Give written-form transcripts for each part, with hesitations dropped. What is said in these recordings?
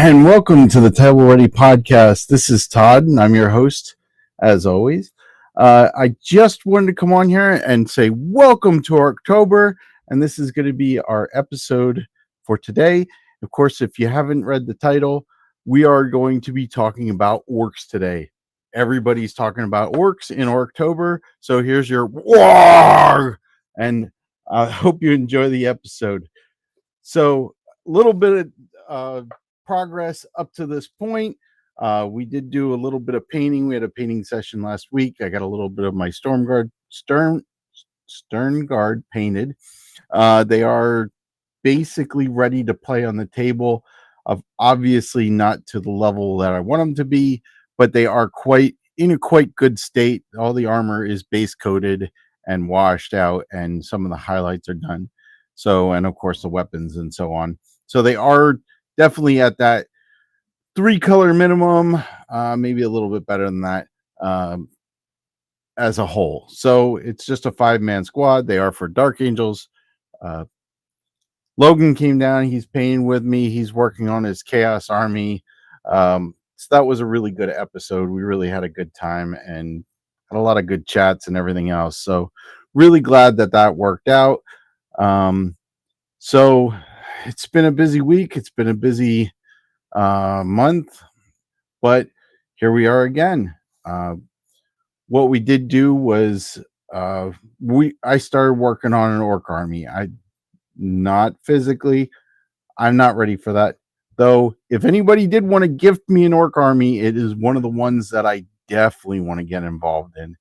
And welcome to the Table Ready podcast. This is Todd, and I'm your host, as always. I just wanted to come on here and say welcome to Ork-tober, and this is going to be our episode for today. Of course, if you haven't read the title, we are going to be talking about orcs today. Everybody's talking about orcs in Ork-tober, so here's your war, and I hope you enjoy the episode. So, a little bit of progress up to this point. We did do a little bit of painting. We had a painting session last week. I got a little bit of my stern guard painted. They are basically ready to play on the table. Obviously not to the level that I want them to be, but they are in a quite good state. All the armor is base coated and washed out, and some of the highlights are done. So, and of course the weapons and so on. So they are definitely at that 3-color minimum, maybe a little bit better than that as a whole. So it's just a 5-man squad. They are for Dark Angels. Logan came down. He's painting with me. He's working on his Chaos Army. So that was a really good episode. We really had a good time and had a lot of good chats and everything else. So really glad that worked out. So it's been a busy week. It's been a busy month, but here we are again. What we did do was I started working on an orc army. Not physically. I'm not ready for that. Though, if anybody did want to gift me an orc army, it is one of the ones that I definitely want to get involved in.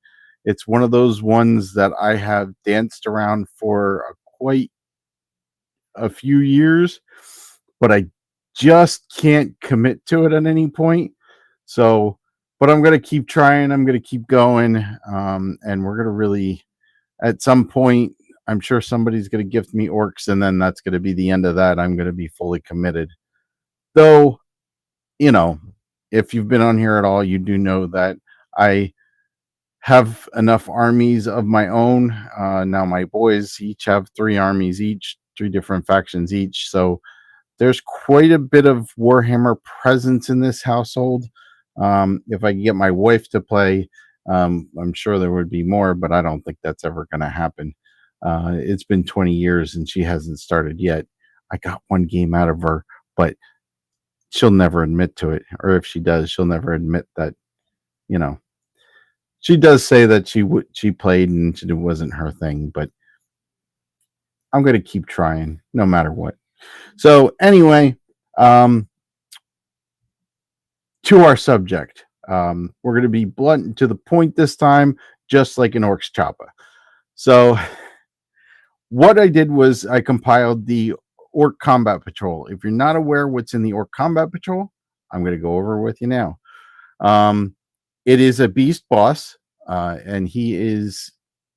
It's one of those ones that I have danced around for quite a few years, but I just can't commit to it at any point. So, but I'm going to keep trying. I'm going to keep going. And we're going to really, at some point, I'm sure somebody's going to gift me orcs, and then that's going to be the end of that. I'm going to be fully committed. Though, you know, if you've been on here at all, you do know that I have enough armies of my own. Now my boys each have 3 armies each, 3 different factions each. So there's quite a bit of Warhammer presence in this household. If I can get my wife to play, I'm sure there would be more, but I don't think that's ever going to happen. It's been 20 years and she hasn't started yet. I got 1 game out of her, but she'll never admit to it. Or if she does, she'll never admit that, you know, she does say that she played and it wasn't her thing, but I'm going to keep trying no matter what. So anyway, to our subject, we're going to be blunt and to the point this time, just like an Orks Choppa. So what I did was I compiled the Ork Combat Patrol. If you're not aware what's in the Ork Combat Patrol, I'm going to go over with you now. It is a beast boss, and he is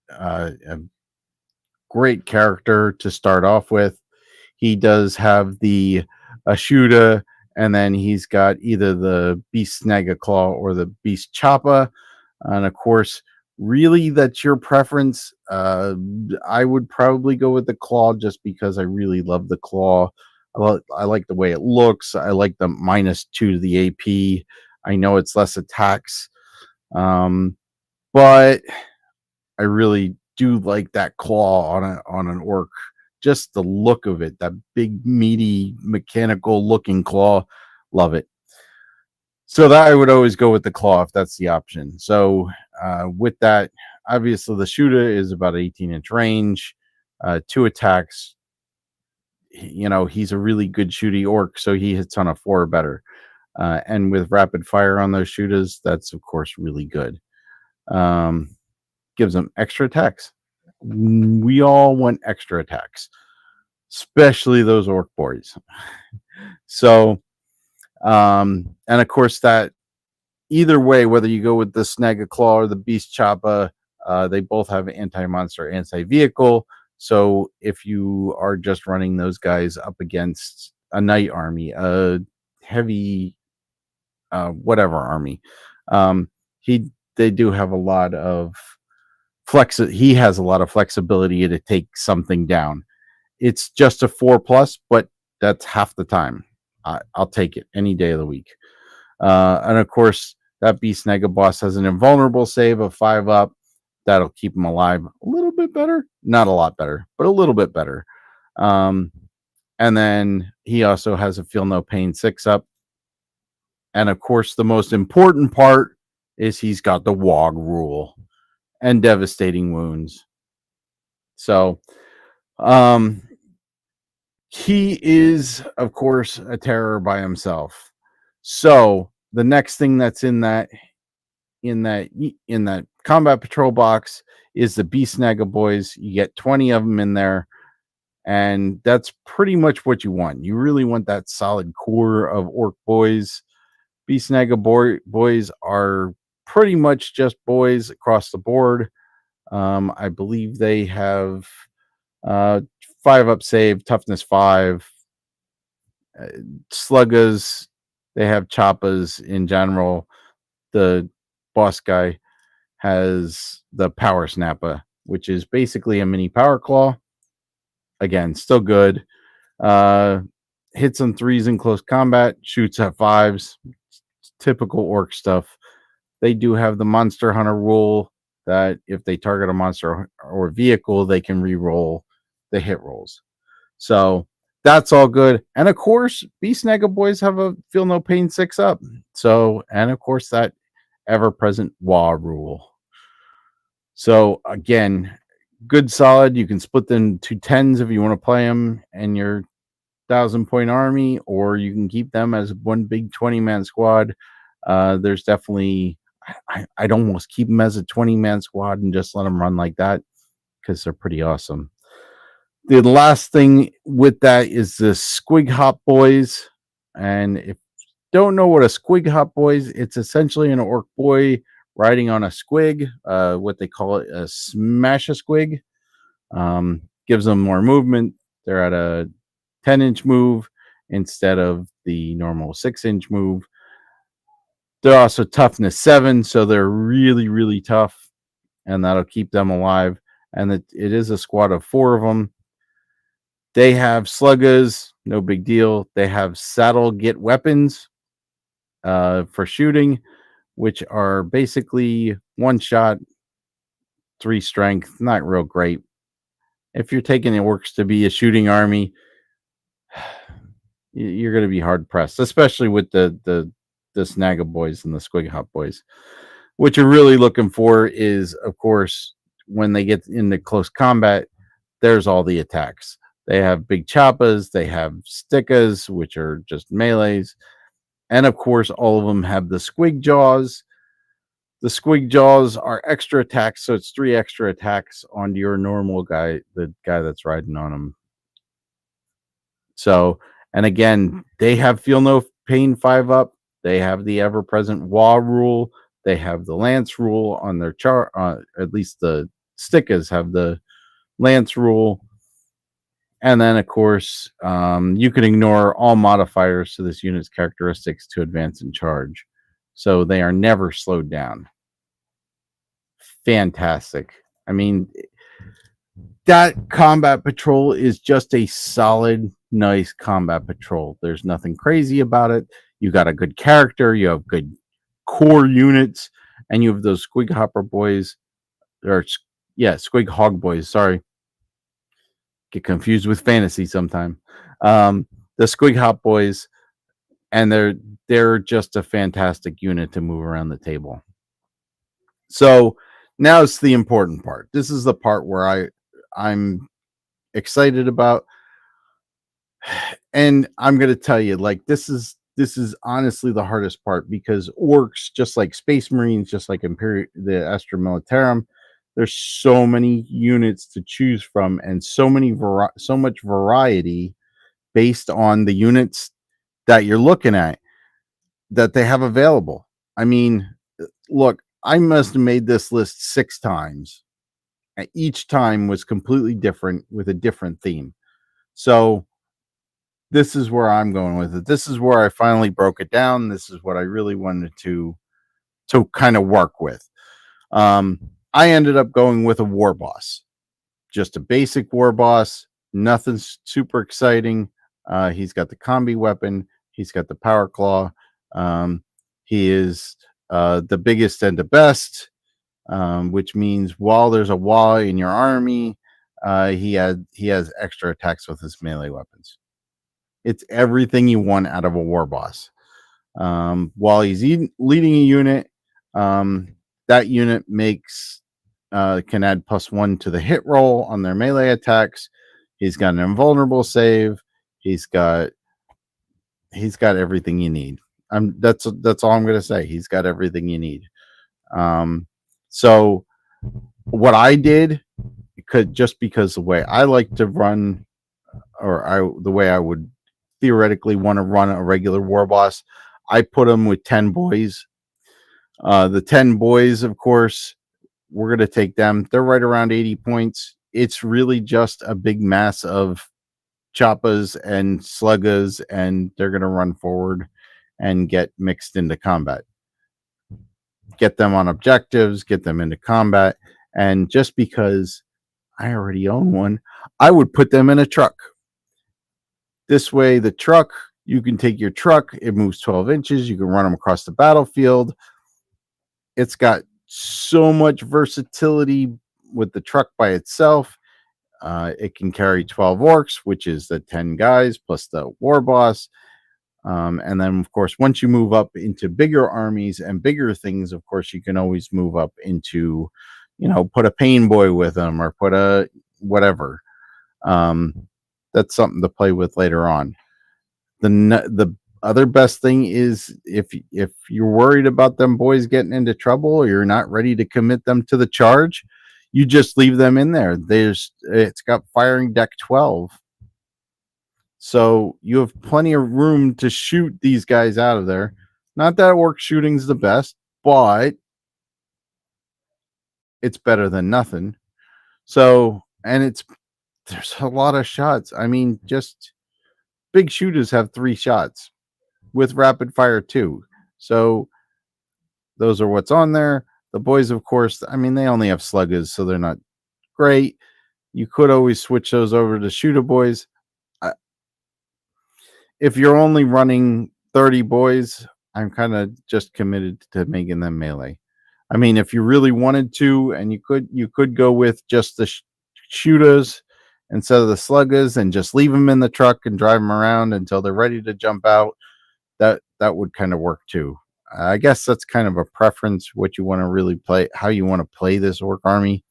a great character to start off with. He does have the Ashuda, and then he's got either the Beast Snag-a-Claw or the Beast Choppa. And of course, really, that's your preference. I would probably go with the Claw just because I really love the Claw. I like the way it looks. I like the -2 to the AP. I know it's less attacks, but I really do like that Claw on an orc. Just the look of it, that big, meaty, mechanical-looking claw. Love it. So that I would always go with the Claw if that's the option. So with that, obviously the shooter is about 18-inch range, 2 attacks. You know, he's a really good shooty orc, so he hits on a 4 or better. And with rapid fire on those shooters, that's of course really good. Gives them extra attacks. We all want extra attacks, especially those orc boys. So, and of course that either way, whether you go with the Snag-a-Claw or the Beast Choppa, they both have anti-monster, anti-vehicle. So if you are just running those guys up against a knight army, a heavy, whatever army, they do have a lot of he has a lot of flexibility to take something down. It's just a 4+, but that's half the time. I'll take it any day of the week. And of course, that Beast Nega boss has an invulnerable save of 5 up. That'll keep him alive a little bit better. Not a lot better, but a little bit better. And then he also has a Feel No Pain 6 up. And of course, the most important part is he's got the Wog rule and Devastating Wounds. So, he is, of course, a terror by himself. So the next thing that's in that combat patrol box is the Beast Naga boys. You get 20 of them in there, and that's pretty much what you want. You really want that solid core of orc boys. Beast Naga boys are pretty much just boys across the board. I believe they have 5 up save, toughness 5, sluggas. They have choppas in general. The boss guy has the power snappa, which is basically a mini power claw. Again, still good. Hits on 3s in close combat, shoots at 5s. Typical orc stuff. They do have the monster hunter rule that if they target a monster or vehicle, they can re-roll the hit rolls. So that's all good. And of course, Beast Nega boys have a Feel No Pain 6 up. So, and of course, that ever-present Wah rule. So again, good solid. You can split them to 10s if you want to play them and your 1,000-point army, or you can keep them as one big 20-man squad. There's definitely, I'd almost keep them as a 20-man squad and just let them run like that because they're pretty awesome. The last thing with that is the Squig Hop Boys. And if you don't know what a Squig Hop Boys, it's essentially an orc boy riding on a squig, what they call it, a smash a squig. Gives them more movement. They're at a 10-inch move instead of the normal 6-inch move. They're also toughness 7, so they're really, really tough, and that'll keep them alive. And it is a squad of 4 of them. They have sluggas, no big deal. They have saddle get weapons for shooting, which are basically 1 shot, 3 strength. Not real great. If you're taking the orcs to be a shooting army, you're going to be hard pressed, especially with the Snaga boys and the Squig Hop boys. What you're really looking for is, of course, when they get into close combat, there's all the attacks. They have big choppas, they have stickas, which are just melees, and of course, all of them have the squig jaws. The squig jaws are extra attacks, so it's 3 extra attacks on your normal guy, the guy that's riding on them. So, and again, they have Feel No Pain 5 up. They have the ever-present Wah rule. They have the Lance rule on their chart. At least the stickas have the Lance rule. And then, of course, you can ignore all modifiers to this unit's characteristics to advance and charge. So they are never slowed down. Fantastic. I mean, that combat patrol is just a solid, nice combat patrol. There's nothing crazy about it. You got a good character. You have good core units. And you have those Squig Hopper boys. Squig Hog boys. Sorry. Get confused with fantasy sometime. The Squig Hop boys, and they're just a fantastic unit to move around the table. So now it's the important part. This is the part where I'm excited about, and I'm going to tell you, like, this is honestly the hardest part, because orcs, just like Space Marines, just like the Astra Militarum, there's so many units to choose from, and so much variety based on the units that you're looking at that they have available. I mean, look, I must have made this list 6 times. And each time was completely different with a different theme. So this is where I'm going with it. This is where I finally broke it down. This is what I really wanted to kind of work with. I ended up going with a war boss, just a basic war boss, nothing super exciting. He's got the combi weapon. He's got the power claw. He is the biggest and the best, which means while there's a wall in your army, he has extra attacks with his melee weapons. It's everything you want out of a war boss. While he's leading a unit, that unit can add +1 to the hit roll on their melee attacks. He's got an invulnerable save. He's got everything you need. That's all I'm gonna say. He's got everything you need. So what I did, because the way I like to run, the way I would theoretically want to run a regular war boss, I put them with 10 boys. The 10 boys, of course, we're going to take them. They're right around 80 points. It's really just a big mass of choppas and sluggas, and they're going to run forward and get mixed into combat. Get them on objectives, get them into combat. And just because I already own one, I would put them in a truck. This way, the truck, you can take your truck, it moves 12 inches, you can run them across the battlefield. It's got so much versatility with the truck by itself. It can carry 12 orcs, which is the 10 guys plus the war boss. And then, of course, once you move up into bigger armies and bigger things, of course, you can always move up into, put a pain boy with them or put a whatever. That's something to play with later on. The other best thing is if you're worried about them boys getting into trouble or you're not ready to commit them to the charge, you just leave them in there. It's got firing deck 12. So you have plenty of room to shoot these guys out of there. Not that orc shooting's the best, but it's better than nothing. So, and there's a lot of shots. I mean, just big shooters have 3 shots with rapid fire 2. So those are what's on there. The boys, of course, I mean, they only have sluggers, so they're not great. You could always switch those over to shooter boys. If you're only running 30 boys, I'm kind of just committed to making them melee. I mean, if you really wanted to, and you could go with just the shooters instead of the sluggers and just leave them in the truck and drive them around until they're ready to jump out. That would kind of work too. I guess that's kind of a preference, what you want to really play, how you want to play this orc army.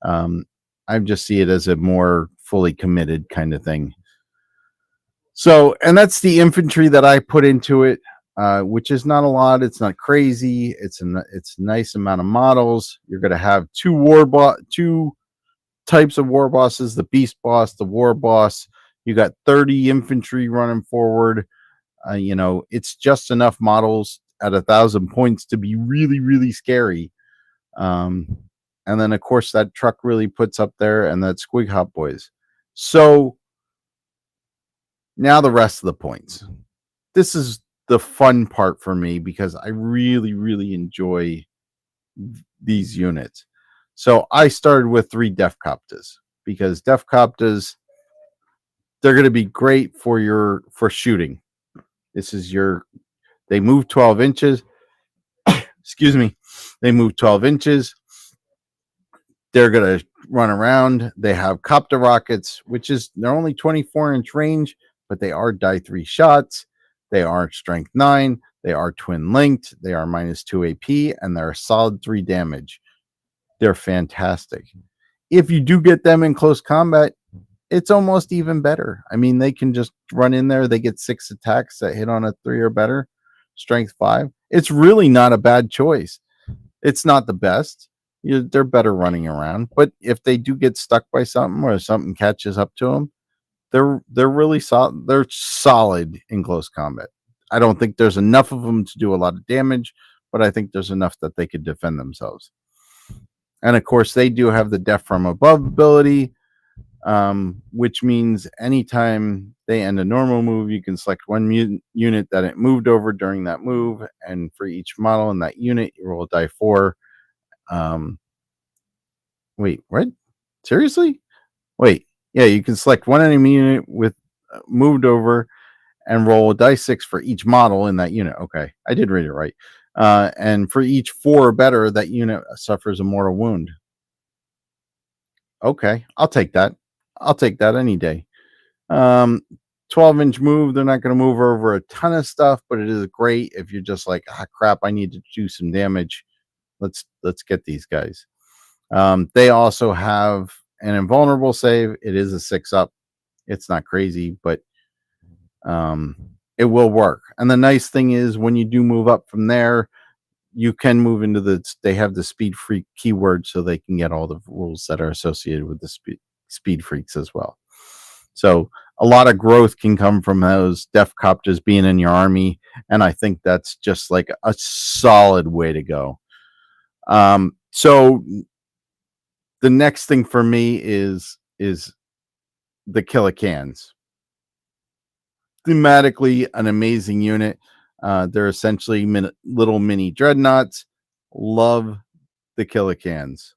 I just see it as a more fully committed kind of thing. So, and that's the infantry that I put into it, which is not a lot. It's not crazy. It's a nice amount of models. You're going to have 2 types of war bosses: the beast boss, the war boss. You got 30 infantry running forward. It's just enough models at 1,000 points to be really, really scary. And then, of course, that truck really puts up there, and that squig hop boys. So now the rest of the points. This is the fun part for me because I really, really enjoy these units. So I started with 3 Def Coptas because Def Coptas, they're going to be great for shooting. They move 12 inches. Excuse me. They move 12 inches. They're going to run around. They have copter rockets, they're only 24-inch range, but they are die 3 shots. They are strength 9. They are twin linked. They are -2 AP, and they're a solid 3 damage. They're fantastic. If you do get them in close combat, it's almost even better. I mean, they can just run in there. They get 6 attacks that hit on a 3 or better, strength 5. It's really not a bad choice. It's not the best. They're better running around. But if they do get stuck by something or something catches up to them, they're really solid. They're solid in close combat. I don't think there's enough of them to do a lot of damage, but I think there's enough that they could defend themselves. And of course, they do have the Death from Above ability, which means anytime they end a normal move, you can select one unit that it moved over during that move, and for each model in that unit, you roll die 4. Wait, what? Seriously? Wait, yeah, you can select one enemy unit with moved over, and roll a dice 6 for each model in that unit. Okay, I did read it right. And for each 4 or better, that unit suffers a mortal wound. Okay, I'll take that. I'll take that any day. 12-inch move. They're not going to move over a ton of stuff, but it is great if you're just like, crap, I need to do some damage. Let's get these guys. They also have an invulnerable save. It is a 6-up. It's not crazy, but it will work. And the nice thing is when you do move up from there, you can move into they have the speed freak keyword, so they can get all the rules that are associated with the speed freaks as well. So a lot of growth can come from those Def Copters being in your army, and I think that's just like a solid way to go. So the next thing for me is the Killer Cans. Thematically, an amazing unit. They're essentially little mini dreadnoughts. Love the Killer Cans.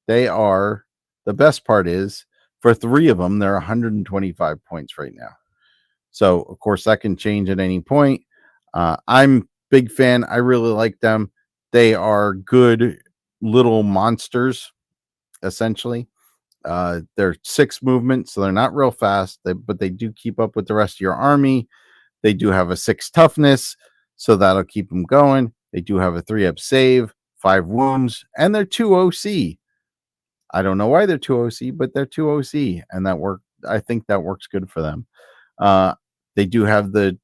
They are, the best part is, for 3 of them, they're 125 points right now. So, of course, that can change at any point. I'm big fan. I really like them. They are good little monsters, essentially. They're 6 movement, so they're not real fast, but they do keep up with the rest of your army. They do have a 6 toughness, so that'll keep them going. They do have a 3-up save, 5 wounds, and they're 2 OC. I don't know why they're 2 OC, but they're 2 OC, and I think that works good for them. They do have the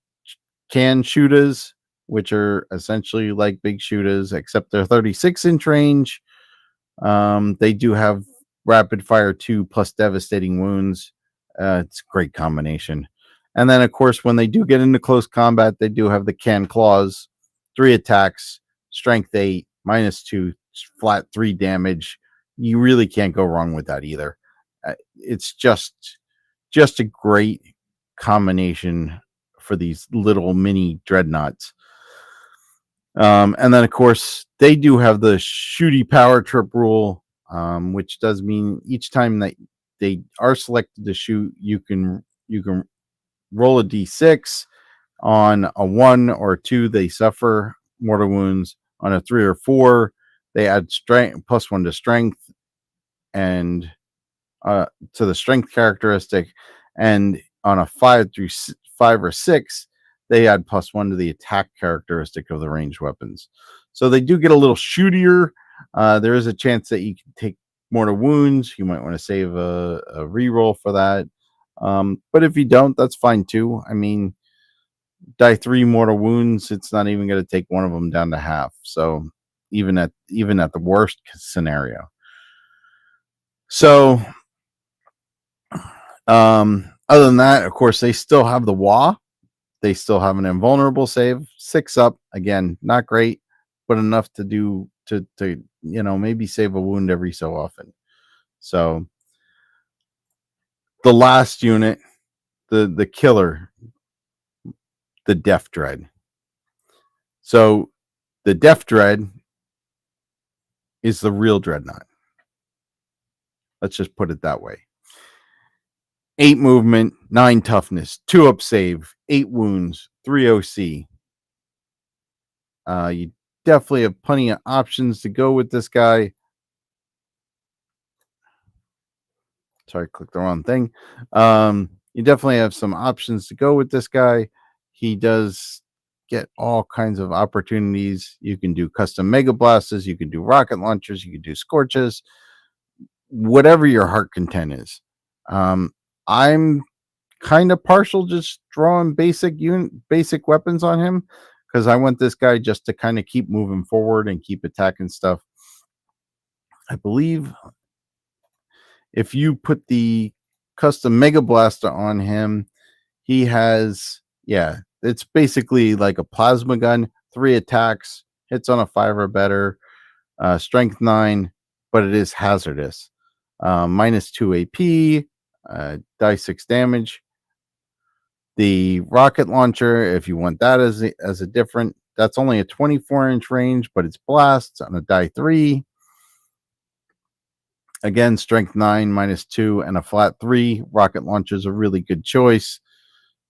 can shooters, which are essentially like big shooters, except they're 36-inch range. They do have rapid fire 2 plus devastating wounds. It's a great combination. And then, of course, when they do get into close combat, they do have the can claws, 3 attacks, strength 8, -2, flat 3 damage. You really can't go wrong with that either. It's just a great combination for these little mini dreadnoughts. And then, of course, they do have the shooty power trip rule, which does mean each time that they are selected to shoot, you can roll a d6. On a 1 or 2, they suffer mortal wounds. On a 3 or 4, they add strength +1 to strength and to the strength characteristic. And on a 5 or 6, they add +1 to the attack characteristic of the ranged weapons. So they do get a little shootier. There is a chance that you can take mortal wounds. You might want to save a reroll for that. But if you don't, that's fine too. I mean, die 3 mortal wounds, it's not even going to take one of them down to half. So even at the worst scenario. So other than that, of course, they still have the WA. They still have an invulnerable save, 6 up. Again, not great, but enough to do to maybe save a wound every so often. So the last unit, the killer, the Death Dread. So the Death Dread is the real dreadnought. Let's just put it that way. 8 movement, 9 toughness, 2 up save, 8 wounds, 3 OC. You definitely have plenty of options to go with this guy. Sorry, I clicked the wrong thing. You definitely have some options to go with this guy. He does get all kinds of opportunities. You can do custom mega blasters, you can do rocket launchers, you can do scorches, whatever your heart content is. I'm kind of partial just drawing basic weapons on him because I want this guy just to kind of keep moving forward and keep attacking stuff. I believe if you put the custom mega blaster on him, he has, it's basically like a plasma gun, 3 attacks, hits on a 5 or better, strength 9, but it is hazardous. -2 AP, die 6 damage. The rocket launcher, if you want that as a different, that's only a 24-inch range, but it's blasts on a die 3. Again, strength 9, -2, and a flat 3. Rocket launcher is a really good choice.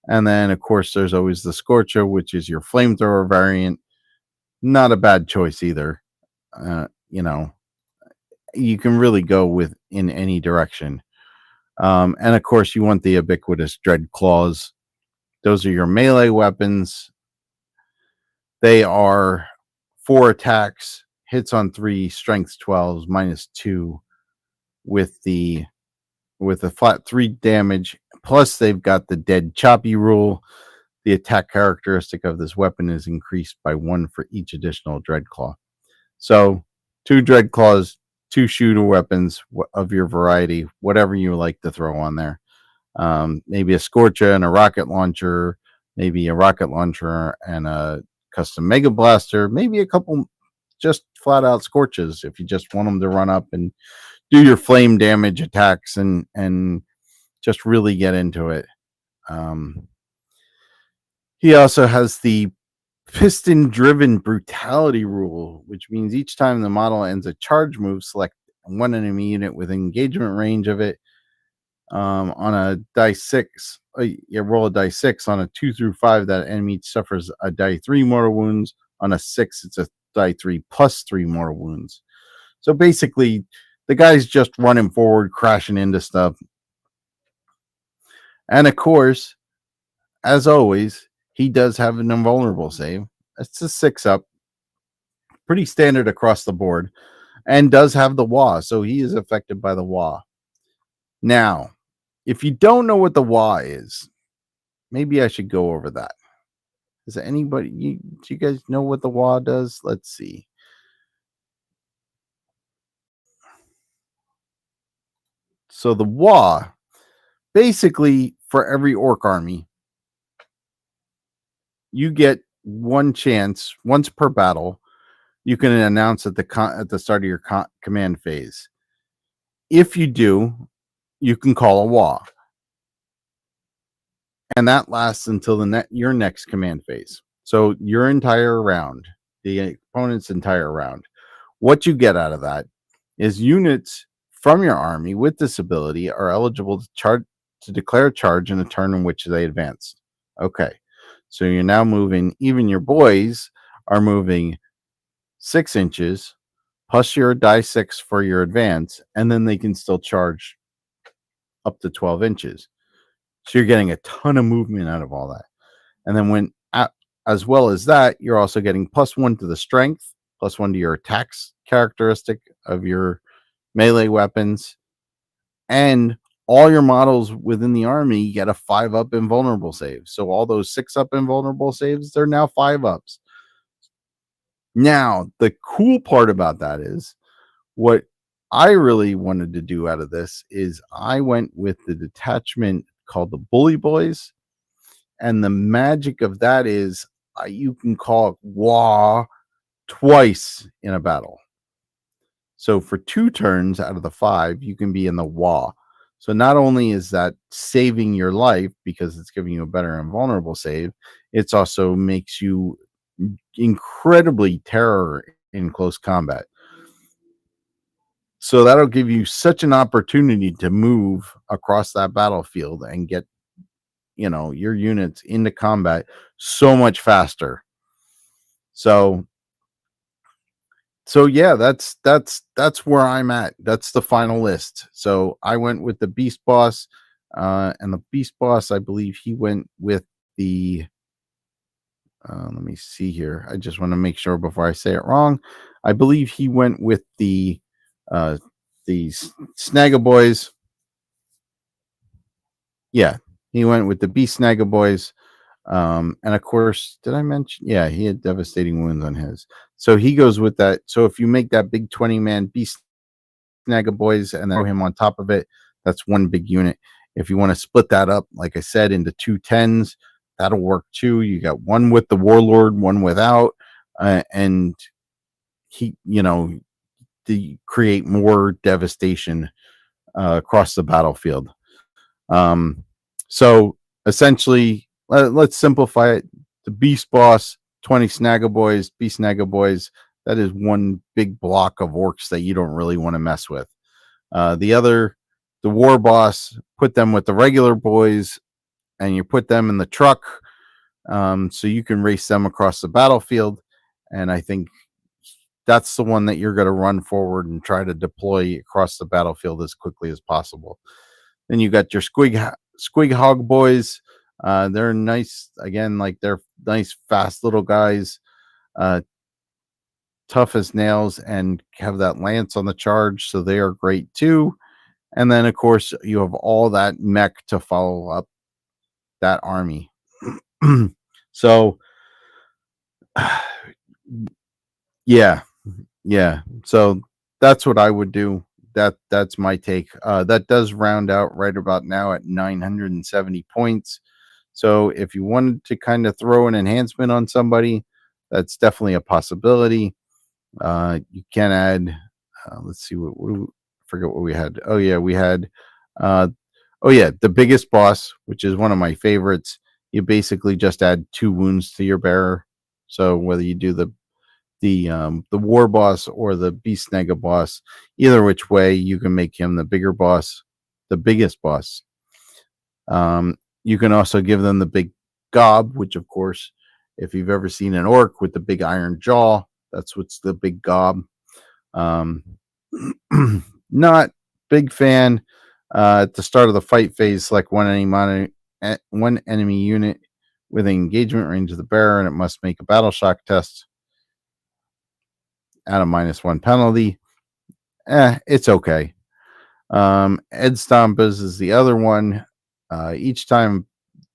And then, of course, there's always the Scorcher, which is your flamethrower variant. Not a bad choice either. You know, you can really go with in any direction. And of course, you want the ubiquitous Dread Claws. Those are your melee weapons. They are 4 attacks, hits on 3, strength 12s, -2, with a flat 3 damage. Plus, they've got the dead choppy rule. The attack characteristic of this weapon is increased by 1 for each additional Dreadclaw. So 2 Dreadclaws, 2 shooter weapons of your variety, whatever you like to throw on there. Maybe a Scorcher and a rocket launcher, maybe a rocket launcher and a custom Mega Blaster, maybe a couple just flat out Scorches if you just want them to run up and do your flame damage attacks and just really get into it. He also has the piston-driven brutality rule, which means each time the model ends a charge move, select one enemy unit with engagement range of it. On a die 6, you roll a die 6. On a 2 through 5, that enemy suffers a die 3 mortal wounds. On a 6, it's a die 3 plus 3 mortal wounds. So basically, the guy's just running forward, crashing into stuff. And of course, as always, he does have an invulnerable save. It's a 6-up. Pretty standard across the board. And does have the WA, so he is affected by the WA. Now, if you don't know what the WA is, maybe I should go over that. Does anybody, do you guys know what the WA does? Let's see. So the WA, basically for every orc army, you get one chance once per battle. You can announce at the start of your command phase. If you do, you can call a WA, and that lasts until your next command phase. So your entire round, the opponent's entire round. What you get out of that is units from your army with this ability are eligible to declare a charge in a turn in which they advance. Okay, so you're now moving. Even your boys are moving 6 inches plus your die 6 for your advance, and then they can still charge up to 12 inches. So you're getting a ton of movement out of all that. And then as well as that, you're also getting +1 to the strength, +1 to your attacks characteristic of your melee weapons, and all your models within the army get a 5-up invulnerable save. So all those 6-up invulnerable saves, they're now 5-ups. Now, the cool part about that is what I really wanted to do out of this is I went with the detachment called the Bully Boys. And the magic of that is you can call it WA twice in a battle. So for 2 turns out of the 5, you can be in the WA. So not only is that saving your life because it's giving you a better invulnerable save, it's also makes you incredibly terror in close combat. So that'll give you such an opportunity to move across that battlefield and get, your units into combat so much faster. So yeah, that's where I'm at. That's the final list. So I went with the Beast Boss, and the Beast Boss, I believe he went with the. Let me see here. I just want to make sure before I say it wrong. I believe he went with the Snagaboys. Yeah, he went with the Beast Snagaboys. And of course, did I mention? Yeah, he had devastating wounds on his. So he goes with that. So if you make that big 20-man Beast Snagaboys and then throw him on top of it, that's one big unit. If you want to split that up, like I said, into 2 10s, that'll work too. You got one with the Warlord, one without, and he, to create more devastation across the battlefield. So essentially, let's simplify it. The Beast Boss, 20 Snagaboys, Beast Snagaboys. That is one big block of orcs that you don't really want to mess with. The War Boss, put them with the regular boys, and you put them in the truck, so you can race them across the battlefield. And I think that's the one that you're going to run forward and try to deploy across the battlefield as quickly as possible. Then you got your squig hog boys. They're nice again, like they're nice, fast little guys, tough as nails, and have that lance on the charge, so they are great too. And then, of course, you have all that mech to follow up that army. So, yeah. So that's what I would do. That's my take. That does round out right about now at 970 points. So if you wanted to kind of throw an enhancement on somebody, that's definitely a possibility. You can add. Let's see forget what we had. Oh yeah, we had. The biggest boss, which is one of my favorites. You basically just add 2 wounds to your bearer. So whether you do the war boss or the beast nega boss, either which way, you can make him the bigger boss, the biggest boss. You can also give them the big gob, which of course, if you've ever seen an orc with the big iron jaw, that's what's the big gob. Not big fan. At the start of the fight phase, select one enemy unit with an engagement range of the bearer, and it must make a battle shock test at a -1 penalty. It's okay. Ed Stompas is the other one. Each time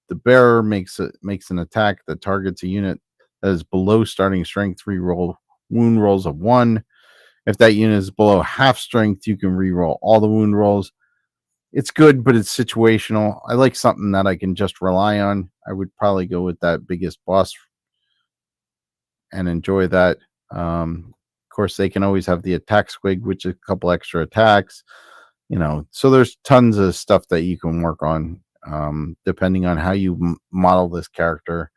the bearer makes an attack that targets a unit that is below starting strength, reroll wound rolls of 1. If that unit is below half strength, you can reroll all the wound rolls. It's good, but it's situational. I like something that I can just rely on. I would probably go with that biggest boss and enjoy that. Of course, they can always have the attack squig, which is a couple extra attacks. So there's tons of stuff that you can work on, depending on how you model this character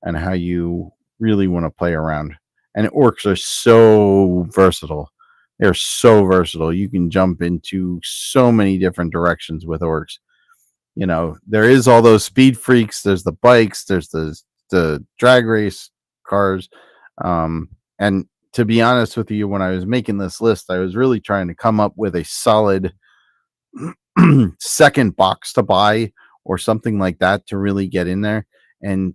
and how you really want to play around. And orcs are so versatile. They're so versatile. You can jump into so many different directions with orcs. There is all those speed freaks. There's the bikes. There's the drag race cars. And to be honest with you, when I was making this list, I was really trying to come up with a solid second box to buy or something like that to really get in there. And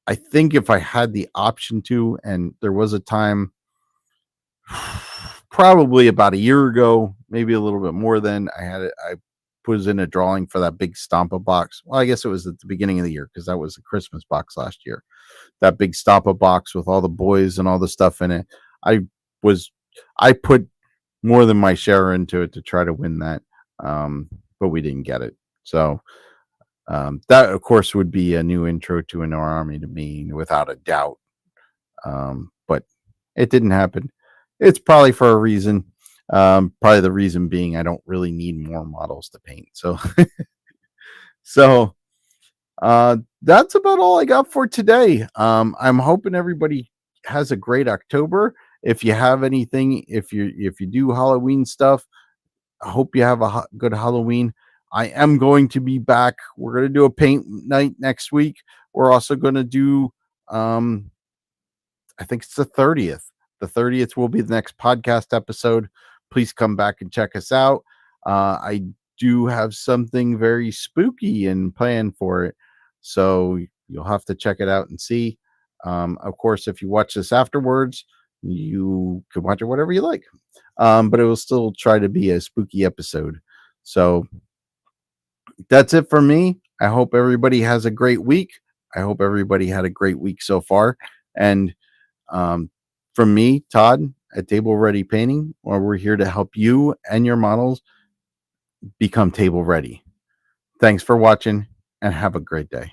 I think if I had the option to, and there was a time probably about a year ago, maybe a little bit more than, I was in a drawing for that big Stompa box. Well, I guess it was at the beginning of the year because that was the Christmas box last year. That big Stompa box with all the boys and all the stuff in it. I put more than my share into it to try to win that, but we didn't get it. So that, of course, would be a new intro to an army to me, without a doubt. But it didn't happen. It's probably for a reason. Probably the reason being I don't really need more models to paint. So, that's about all I got for today. I'm hoping everybody has a great October. If you have anything, if you do Halloween stuff, I hope you have a good Halloween. I am going to be back. We're going to do a paint night next week. We're also going to do, I think it's the 30th. The 30th will be the next podcast episode. Please come back and check us out. I do have something very spooky and planned for it, so you'll have to check it out and see. Of course, if you watch this afterwards, you can watch it whatever you like, but it will still try to be a spooky episode. So that's it for me. I hope everybody has a great week. I hope everybody had a great week so far. And from me, Todd, at Table Ready Painting, where we're here to help you and your models become table ready. Thanks for watching and have a great day.